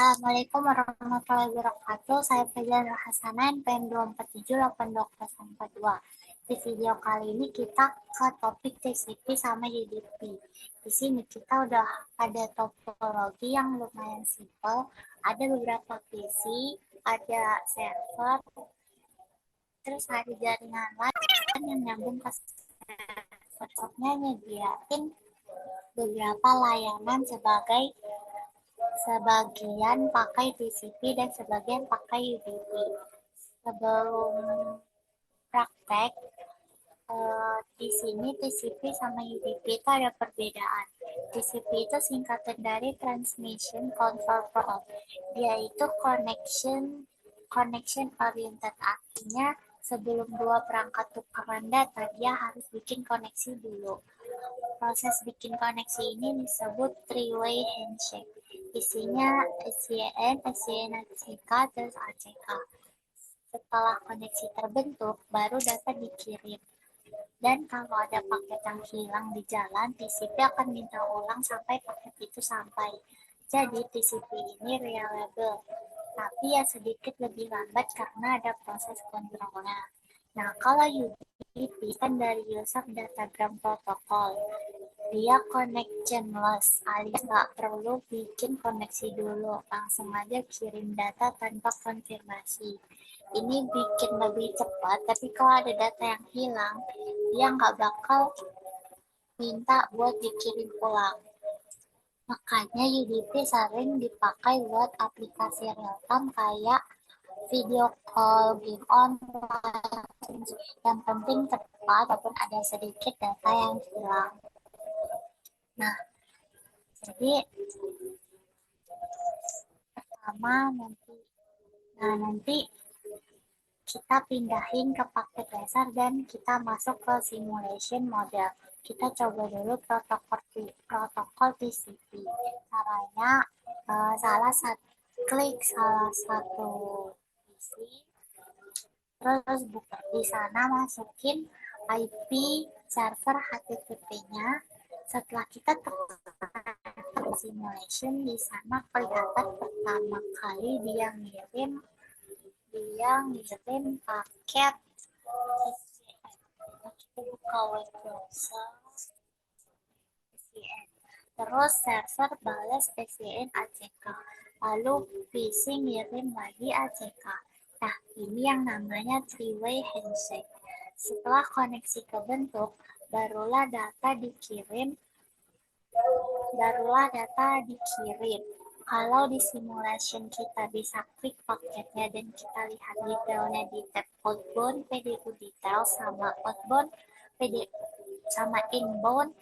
Assalamualaikum warahmatullahi wabarakatuh. Saya Fajar Hasanah, NPM 2478242. Di video kali ini kita ke topik TCP sama UDP. Di sini kita udah ada topologi yang lumayan simpel. Ada beberapa PC, ada server, terus ada jaringan lain yang nyambung ke servernya nyediain beberapa layanan sebagian pakai TCP dan sebagian pakai UDP. Sebelum praktek, di sini TCP sama UDP itu ada perbedaan. TCP itu singkatan dari Transmission Control Protocol. Dia itu connection oriented, artinya sebelum dua perangkat tukaran data, dia harus bikin koneksi dulu. Proses bikin koneksi ini disebut three-way handshake. Isinya SCN, ACK, terus ACK. Setelah koneksi terbentuk, baru data dikirim. Dan kalau ada paket yang hilang di jalan, TCP akan minta ulang sampai paket itu sampai. Jadi TCP ini reliable, tapi ya sedikit lebih lambat karena ada proses kontrolnya. Nah, kalau UDP kan dari User Datagram Protocol. Dia connectionless, alias nggak perlu bikin koneksi dulu, langsung aja kirim data tanpa konfirmasi. Ini bikin lebih cepat, tapi kalau ada data yang hilang, dia nggak bakal minta buat dikirim ulang. Makanya UDP sering dipakai buat aplikasi real time kayak video call, game online. Yang penting tepat walaupun ada sedikit data yang hilang. Nah, jadi pertama nanti kita pindahin ke paket laser dan kita masuk ke simulation model. Kita coba dulu protokol TCP. Caranya klik salah satu PC, terus buka di sana, masukin IP server HTTP-nya. Setelah kita tekan simulation, di sana kelihatan pertama kali dia ngirim paket SCN. Kita buka web browser SCN. Terus server balas SCN ACK. Lalu PC ngirim lagi ACK. Nah, ini yang namanya three-way handshake. Setelah koneksi kebentuk, barulah data dikirim. Kalau di simulation kita bisa klik paketnya dan kita lihat detailnya di tab outbound PDU details sama outbound sama inbound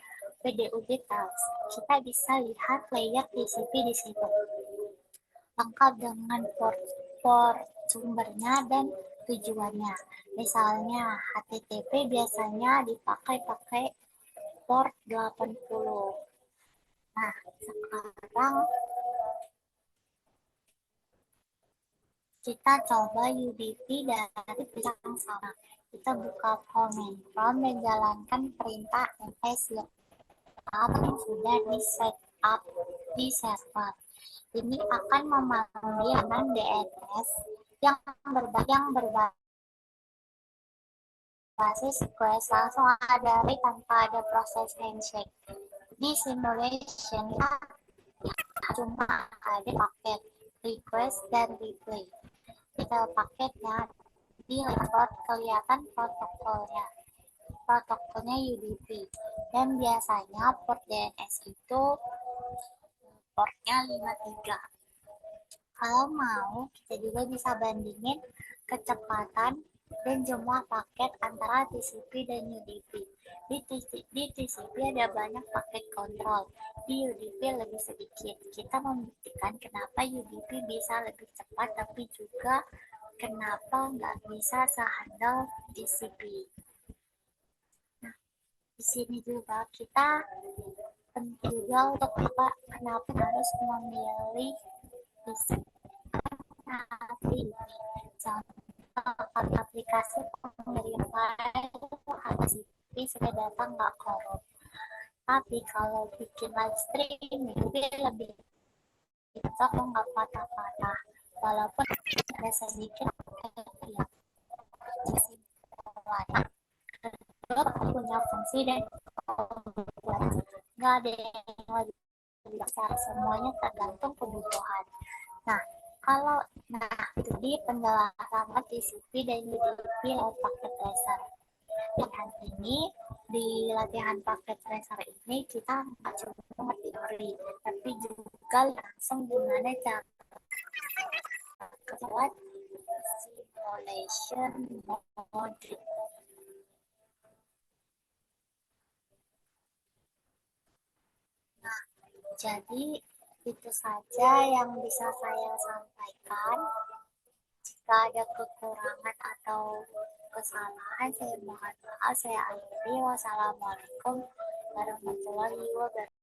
PDU details, kita bisa lihat layer TCP di situ, lengkap dengan port sumbernya dan tujuannya. Misalnya HTTP biasanya dipakai port 80. Nah, sekarang kita coba UDP dari yang sama. Kita buka prompt dan jalankan perintah ms lookup yang sudah di setup di server. Ini akan memanggil DNS yang berbasis request langsung dari tanpa ada proses handshake. Di simulation cuma ada paket request dan replay. Detail paketnya di report kelihatan protokolnya UDP, dan biasanya port DNS itu portnya 53. Kalau mau, kita juga bisa bandingin kecepatan dan jumlah paket antara TCP dan UDP. Di TCP ada banyak paket kontrol, di UDP lebih sedikit. Kita membuktikan kenapa UDP bisa lebih cepat, tapi juga kenapa nggak bisa sehandal TCP. Nah, di sini juga kita penting juga untuk kenapa harus memilih TCP. Aplikasi pengiriman file HTTP supaya data nggak korup. Tapi kalau bikin live streaming lebih kok nggak patah-patah, walaupun ada sedikit kesimpulan. Kedok punya fungsi dan keunggulan. Nggak ada yang lebih besar, semuanya tergantung kebutuhan. Nah, kalau itu di penjelasan TCP dan UDP lewat paket tracer. Di latihan paket tracer ini kita nggak cuma teori, tapi juga langsung gimana cara buat simulation mode. Nah, jadi itu saja yang bisa saya sampaikan. Jika ada kekurangan atau kesalahan, saya mohon maaf. Saya akhiri. Wassalamualaikum warahmatullahi wabarakatuh.